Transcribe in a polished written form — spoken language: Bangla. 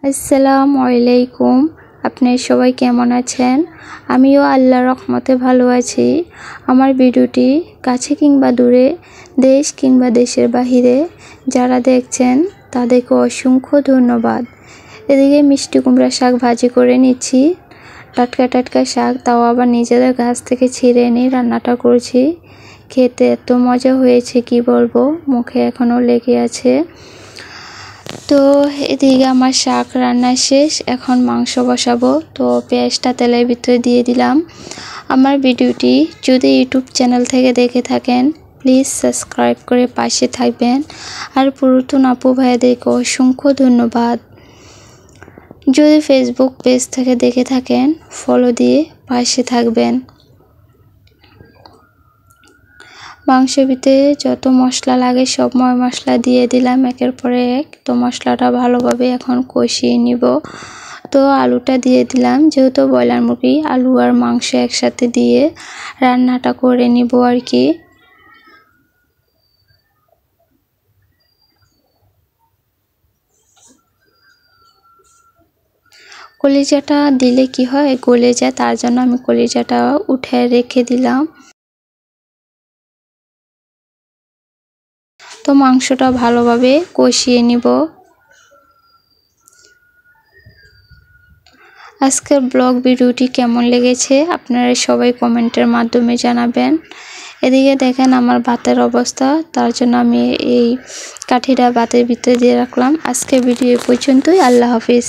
আসসালামু আলাইকুম। আপনি সবাই কেমন আছেন? আমিও আল্লাহর রহমতে ভালো আছি। আমার ভিডিওটি কাছে কিংবা দূরে, দেশ কিংবা দেশের বাহিরে যারা দেখছেন তাদেরকে অসংখ্য ধন্যবাদ। এদিকে মিষ্টি কুমড়া শাক ভাজি করে নিচ্ছি। টাটকা টাটকা শাক, তাও আবার নিজেদের গাছ থেকে ছিঁড়ে এনে রান্নাটা করছি। খেতে এত মজা হয়েছে কি বলবো, মুখে এখনও লেগে আছে। তো এদিকে আমার শাক রান্না শেষ, এখন মাংস বসাবো। তো পেঁয়াজটা তেলের ভিতরে দিয়ে দিলাম। আমার ভিডিওটি যদি ইউটিউব চ্যানেল থেকে দেখে থাকেন প্লিজ সাবস্ক্রাইব করে পাশে থাকবেন। আর পুরাতন আপু ভাইদেরকে অসংখ্য ধন্যবাদ। যদি ফেসবুক পেজ থেকে দেখে থাকেন ফলো দিয়ে পাশে থাকবেন। মাংসের ভিতরে যত মশলা লাগে সব মশলা দিয়ে দিলাম একের পর এক। তো মশলাটা ভালোভাবে এখন কষিয়ে নিব। তো আলুটা দিয়ে দিলাম, যেহেতু ব্রয়লার মুরগি আলু আর মাংস একসাথে দিয়ে রান্নাটা করে নিব আর কি। কলিজাটা দিলে কি হয়, গলে যায়, তার জন্য আমি কলিজাটা উঠে রেখে দিলাম। তো মাংসটা ভালোভাবে কষিয়ে নিব। আজকের ব্লগ ভিডিওটি কেমন লেগেছে আপনারা সবাই কমেন্টের মাধ্যমে জানাবেন। এদিকে দেখেন আমার ভাতের অবস্থা, তার জন্য আমি এই কাঠিটা ভাতের ভিতরে দিয়ে রাখলাম। আজকের ভিডিও পর্যন্তই। আল্লাহ হাফিজ।